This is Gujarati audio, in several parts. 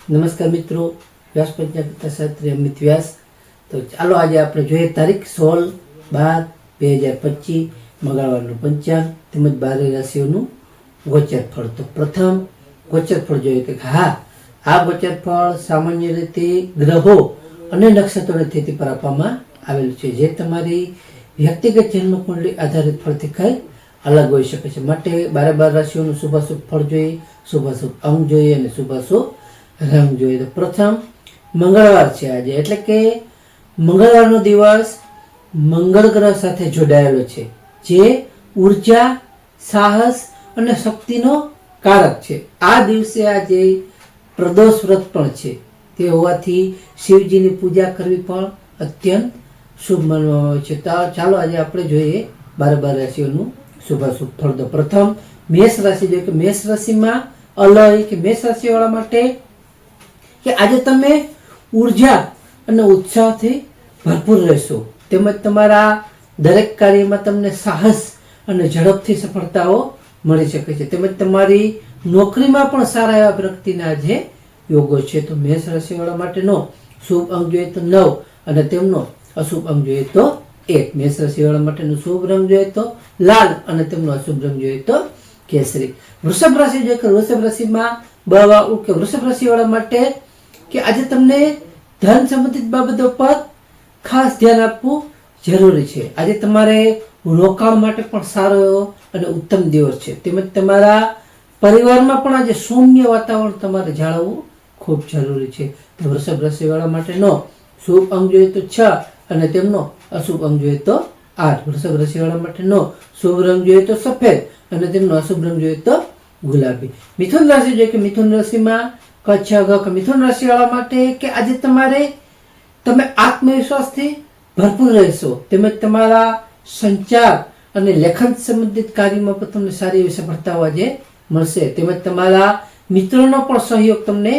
નમસ્કાર મિત્રો, વ્યાસ પંચાયત શાસ્ત્રી અમિત વ્યાસ. તો ચાલો આજે આપણે જોઈએ તારીખ 16/12/2025 મંગળવારનું પંચાંગ તેમજ 12 રાશિઓનું ગોચર ફળ. તો પ્રથમ ગોચર ફળ જોઈએ તો હા, આ ગોચર ફળ સામાન્ય રીતે ગ્રહો અને નક્ષત્રોની સ્થિતિ પર આપવામાં આવેલું છે, જે તમારી વ્યક્તિગત જન્મ કુંડળી આધારિત ફળથી કંઈ અલગ હોઈ શકે છે. માટે 12 રાશિઓનું શુભાશુભ ફળ જોઈએ, શુભાશુભ અંગ જોઈએ અને શુભાશુભ રંગ જોઈએ. તો પ્રથમ મંગળવાર છે આજે, એટલે કે મંગળવારનો દિવસ મંગળ ગ્રહ સાથે જોડાયેલો છે, જે ઉર્જા, સાહસ અને શક્તિનો કારક છે. આ દિવસે આજે પ્રદોષ વ્રત પણ છે, તે હોવાથી શિવજીની પૂજા કરવી પણ અત્યંત શુભ માનવામાં આવે છે. તો ચાલો આજે આપણે જોઈએ 12 રાશિઓનું શુભાશુભ ફળ. તો પ્રથમ મેષ રાશિ જોઈએ કે મેષ રાશિમાં અલય કે મેષ રાશિવાળા માટે કે આજે તમે ઉર્જા અને ઉત્સાહથી ભરપૂર રહેશો, તેમજ તમારા દરેક કાર્યમાં તમને સાહસ અને ઝડપથી સફળતાઓ મળી શકે છે. તેમજ તમારી નોકરીમાં પણ સારા એવા પ્રગતિના આજે યોગો છે. તો મેષ રાશિવાળા માટેનો શુભ અંક જોઈએ તો 9 અને તેમનો અશુભ અંક જોઈએ તો 1. મેષ રાશિવાળા માટેનો શુભ રંગ જોઈએ તો લાલ અને તેમનો અશુભ રંગ જોઈએ તો કેસરી. વૃષભ રાશિ જોઈએ કે વૃષભ રાશિમાં કે વૃષભ રાશિવાળા માટે કે આજે તમને ધન સંબંધિત બાબતો પર ખાસ ધ્યાન આપવું જરૂરી છે. આજે તમારે રોકાણ માટે પણ સારો એવો અને ઉત્તમ દિવસ છે. તેમજ તમારા પરિવારમાં પણ આજે સૌમ્ય વાતાવરણ તમારે જાળવવું ખૂબ જરૂરી છે. તો વૃષભ રાશિવાળા માટેનો શુભ અંક જોઈએ તો 6 અને તેમનો અશુભ અંક જોઈએ તો 8. વૃષભ રાશિવાળા માટેનો શુભ રંગ જોઈએ તો સફેદ અને તેમનો અશુભ રંગ જોઈએ તો ગુલાબી. મિથુન રાશિ જોઈએ કે મિથુન રાશિમાં મિથુન રાશિવાળા માટે કે આજે તમે આત્મવિશ્વાસથી ભરપૂર રહેશો, તેમજ તમારા સંચાર અને લેખન સંબંધિત કાર્યમાં પણ તમને સારી એવી સફળતાઓ આજે મળશે. તેમજ તમારા મિત્રોનો પણ સહયોગ તમને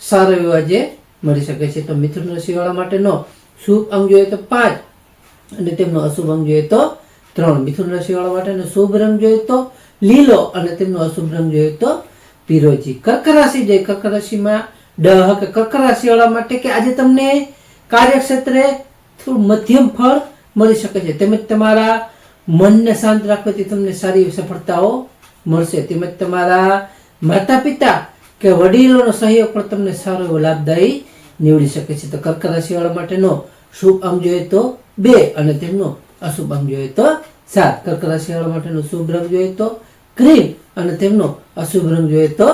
સારો એવો આજે મળી શકે છે. તો મિથુન રાશિવાળા માટેનો શુભ અંક જોઈએ તો 5 અને તેમનો અશુભ અંક જોઈએ તો 3. મિથુન રાશિવાળા માટેનો શુભ રંગ જોઈએ તો લીલો અને તેમનો અશુભ રંગ જોઈએ તો પીરોજી. કર્ક રાશિ જોઈએ, કર્ક રાશિમાં કર્ક રાશિવાળા માટે કે આજે તમને કાર્યક્ષેત્રે થોડું મધ્યમ ફળ મળી શકે છે. તેમજ તમારા મનને શાંત રાખવાથી તમને સારી એવી સફળતાઓ મળશે. તેમજ તમારા માતા પિતા કે વડીલોનો સહયોગ પણ તમને સારો એવો લાભદાયી નીવડી શકે છે. તો કર્ક રાશિવાળા માટેનો શુભ અંક જોઈએ તો 2 અને તેમનો અશુભ અંક જોઈએ તો 7. કર્ક રાશિવાળા માટેનો શુભ રંગ જોઈએ તો ક્રીમ અને તેમનો અશુભ રંગ જોઈએ તો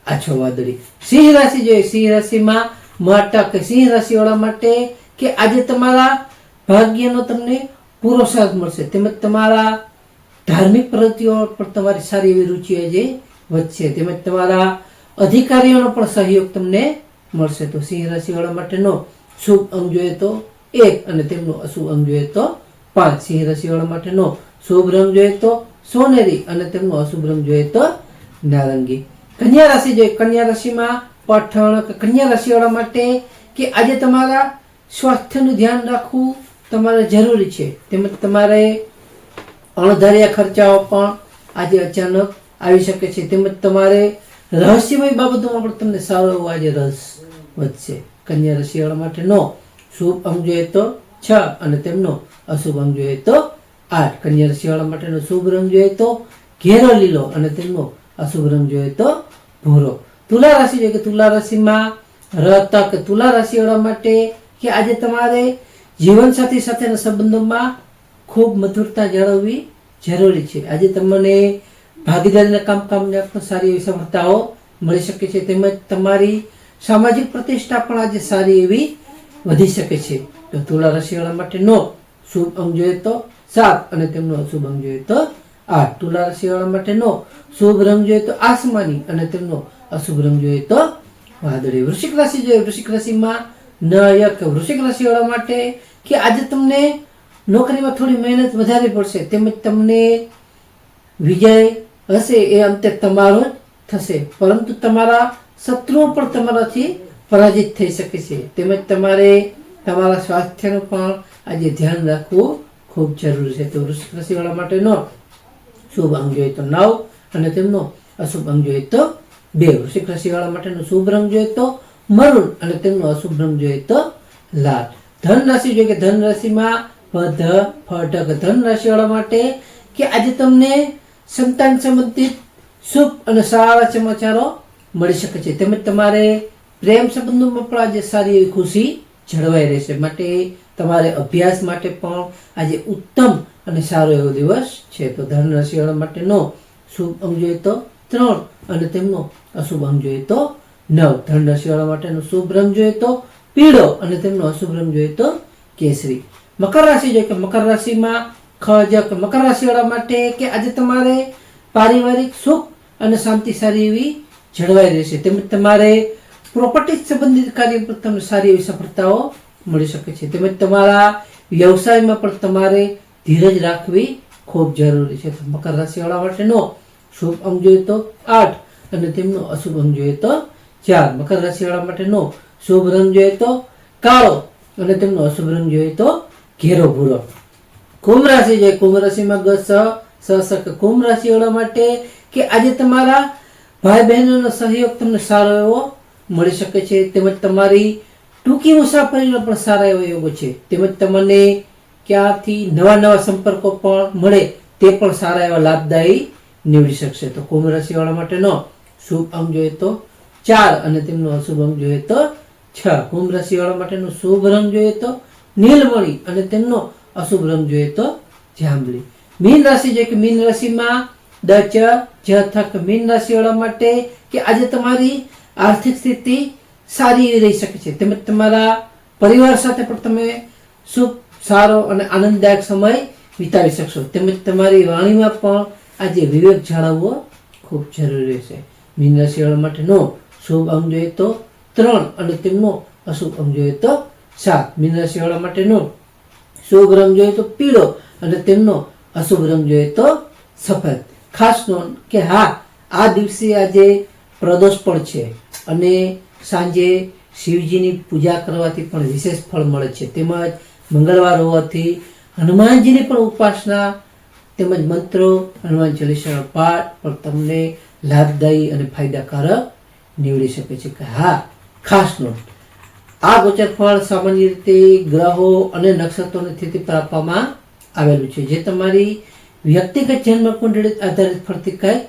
આછો વાદળી. સિંહ રાશિ જોઈએ, સિંહ રાશિમાં સિંહ રાશિવાળા માટે કે આજે તમારા ભાગ્યનો તમને પૂરો સાથ મળશે. તેમજ તમારા ધાર્મિક પ્રવૃત્તિઓ પર તમારી સારી એવી રુચિ આજે વધશે. તેમજ તમારા અધિકારીઓનો પણ સહયોગ તમને મળશે. તો સિંહ રાશિવાળા માટેનો શુભ અંક જોઈએ તો 1 અને તેમનો અશુભ અંક જોઈએ તો 5. સિંહ રાશિવાળા માટેનો શુભ રંગ જોઈએ તો સોનેરી અને તેમનો અશુભ રંગ જોઈએ તો નારંગી. કન્યા રાશિ જોઈએ, કન્યા રાશિમાં કન્યા રાશિવાળા માટે કે આજે તમારા સ્વાસ્થ્યનું ધ્યાન રાખવું તમારે જરૂરી છે. તેમજ તમારે અણધાર્યા ખર્ચાઓ પણ આજે અચાનક આવી શકે છે. તેમજ તમારે રહસ્યમય બાબતોમાં પણ તમને સારો એવો આજે રસ વધશે. કન્યા રાશિવાળા માટેનો શુભ અંક જોઈએ તો 6 અને તેમનો અશુભ અંક જોઈએ તો 8. કન્યા રાશિવાળા માટેનો શુભ રંગ જોઈએ તો ઘેરો લીલો અને તેમનો અશુભ રંગ જોઈએ તો ભૂરો. તુલા રાશિ જોઈએ કે તુલા રાશિમાં તુલા રાશિવાળા માટે કે આજે તમારે જીવનસાથી સાથેના સંબંધોમાં ખૂબ મધુરતા જાળવવી જરૂરી છે. આજે તમને ભાગીદારીના કામકાજને પણ સારી એવી સફળતાઓ મળી શકે છે. તેમજ તમારી સામાજિક પ્રતિષ્ઠા પણ આજે સારી એવી વધી શકે છે. તો તુલા રાશિવાળા માટેનો શુભ અંક જોઈએ તો 7 અને તેમનો અશુભ અંક જોઈએ તો 8. તુલા રાશિવાળા માટેનો શુભ રંગ જોઈએ તો આસમાની અને તેમનો અશુભ રંગ જોઈએ તો વાદળી. વૃશ્ચિક રાશિ જોઈએ, વૃશ્ચિક રાશિમાં વૃશ્ચિક રાશિવાળા માટે કે આજે તમને નોકરીમાં થોડી મહેનત વધારે પડશે. તેમજ તમને વિજય હશે એ અંતે તમારો જ થશે, પરંતુ તમારા શત્રુઓ પણ તમારાથી પરાજિત થઈ શકે છે. તેમજ તમારે તમારા સ્વાસ્થ્યનું પણ આજે ધ્યાન રાખવું ખૂબ જરૂરી છે. તો વૃશ્ચિક રાશિવાળા માટેનો શુભ અંક જોઈએ તો 9 અને તેમનો અશુભ અંક જોઈએ તો 2. વૃશ્ચિક રાશિવાળા માટેનો શુભ રંગ જોઈએ તો મરૂન અને તેમનો અશુભ રંગ જોઈએ તો લાલ. ધન રાશિ જોઈએ કે ધન રાશિમાં ધ ફટક ધન રાશિ વાળા માટે કે આજે તમને સંતાન સંબંધિત શુભ અને સારા સમાચારો મળી શકે છે. તેમજ તમારે પ્રેમ સંબંધોમાં પણ આજે સારી એવી ખુશી જળવાઈ રહેશે. માટે તમારે અભ્યાસ માટે પણ આજે ઉત્તમ અને સારો એવો દિવસ છે. તો ધન રાશિ વાળા માટેનો શુભ અંક જોઈએ તો 3 અને તેમનો અશુભ અંક જોઈએ તો 9. ધન રાશિ વાળા માટેનો શુભ રંગ જોઈએ તો પીળો અને તેમનો અશુભ રંગ જોઈએ તો કેસરી. મકર રાશિ જોઈએ કે મકર રાશિમાં ખજક મકર રાશિ વાળા માટે કે આજે તમારે પારિવારિક સુખ અને શાંતિ સારી એવી જળવાઈ રહેશે. તેમજ તમારે પ્રોપર્ટી સંબંધિત કાર્ય પર તમને સારી એવી સફળતાઓ મળી શકે છે. તેમજ તમારા વ્યવસાયમાં પણ તમારે ધીરજ રાખવી ખૂબ જરૂરી છે. મકર રાશિ વાળા માટેનો શુભ અંક જોઈએ તો 8 અને તેમનો અશુભ અંક જોઈએ તો 4. મકર રાશિ વાળા માટેનો શુભ રંગ જોઈએ તો કાળો અને તેમનો અશુભ રંગ જોઈએ તો ઘેરો ભૂરો. કુંભ રાશિ જોઈએ કુંભ રાશિમાં કુંભ રાશિ વાળા માટે કે આજે તમારા ભાઈ બહેનોનો સહયોગ તમને સારો એવો મળી શકે છે. તેમજ તમારી ટૂંકી મુસાફરીનો પણ સારા એવો યોગો છે. તેમજ તમને ક્યાંથી નવા સંપર્કો પણ મળે તે પણ સારા એવા લાભદાયી નીવડી શકશે. તો કુંભ રાશિ વાળા માટેનો શુભ અંક જોઈએ તો 4 અને તેમનો અશુભ અંક જોઈએ તો 6. કુંભ રાશિ વાળા માટેનો શુભ રંગ જોઈએ તો નીલમણી અને તેમનો અશુભ રંગ જોઈએ તો જાંબલી. મીન રાશિ જોઈએ કે મીન રાશિમાં મીન રાશિ વાળા માટે કે આજે તમારી આર્થિક સ્થિતિ સારી એવી રહી શકે છે. તેમજ તમારા પરિવાર સાથે પણ તમે શુભ સારો અને આનંદદાયક સમય વિતાવી શકશો. તેમજ તમારી વાણીમાં પણ આજે વિવેક જાળવવો ખૂબ જરૂરી રહેશે. મીન રાશિ વાળા માટેનો શુભ અંક જોઈએ તો 3 અને તેમનો અશુભ અંક જોઈએ તો 7. મીન રાશિ વાળા માટેનો શુભ રંગ જોઈએ તો પીળો અને તેમનો અશુભ રંગ જોઈએ તો સફેદ. ખાસ નોંધ કે હા, આ દિવસે આજે પ્રદોષ પણ છે અને સાંજે શિવજીની પૂજા કરવાથી પણ વિશેષ ફળ મળે છે. તેમજ મંગળવાર હોવાથી હનુમાનજીની પણ ઉપાસના તેમજ મંત્રો હનુમાન ચાલીસાનો પાઠ પણ તમને લાભદાયી અને ફાયદાકારક નીવડી શકે છે. કે હા, ખાસ નોંધ આ ગોચર ફળ સામાન્ય રીતે ગ્રહો અને નક્ષત્રોની સ્થિતિ પર આપવામાં આવેલું છે, જે તમારી વ્યક્તિગત જન્મ કુંડળી આધારિત ફળથી કંઈક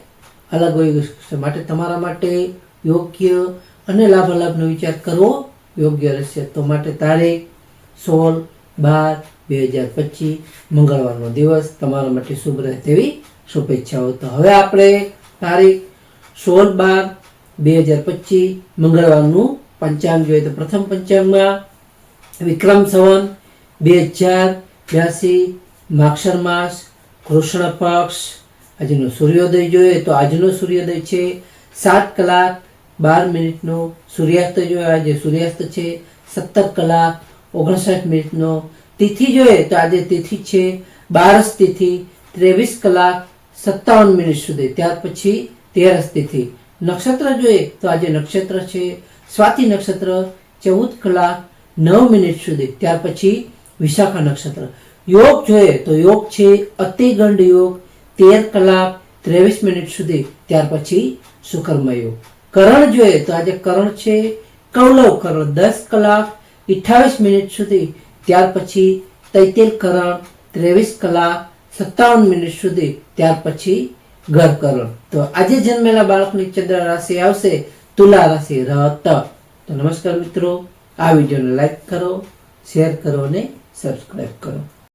અલગ હોઈ શકશે. માટે તમારા માટે યોગ્ય અને લાભાલાભનો વિચાર કરવો યોગ્ય રહેશે. તો માટે તારીખ 16/12/2025 મંગળવારનો દિવસ તમારા માટે શુભ રહે તેવી શુભેચ્છાઓ. તો હવે આપણે તારીખ 16/12/2025 મંગળવારનું પંચાંગ જોઈએ તો પ્રથમ પંચાંગમાં વિક્રમ સંવત 2082 માક્ષર માસ કૃષ્ણ પક્ષ. આજનો સૂર્યોદય જોઈએ તો આજનો સૂર્યોદય છે 7:12 સૂર્યાસ્ત જોઈએ આજે સૂર્યાસ્ત છે 17:59 તિથિ જોઈએ તો આજે તિથિ છે 12 તિથિ 23:57 સુધી. ત્યાર પછી 13 તિથિ. નક્ષત્ર જોઈએ તો આજે નક્ષત્ર છે સ્વાતિ નક્ષત્ર 14:09 સુધી. ત્યાર પછી વિશાખા નક્ષત્ર. યોગ જોઈએ તો યોગ છે અતિગંડ યોગ 13:23 સુધી. ત્યાર પછી શુકર્મ યોગ. કરણ જોઈએ તો આજે કરણ છે કૌલવ કરણ 10:28 સુધી. ત્યાર પછી તૈતિલ કરણ 23:57 સુધી. ત્યાર પછી ગર કરણ. તો આજે જન્મેલા બાળકની ચંદ્ર રાશિ આવશે તુલા રાશિ રત. તો નમસ્કાર મિત્રો, આ વિડીયોને લાઈક કરો, શેર કરો અને સબસ્ક્રાઈબ કરો.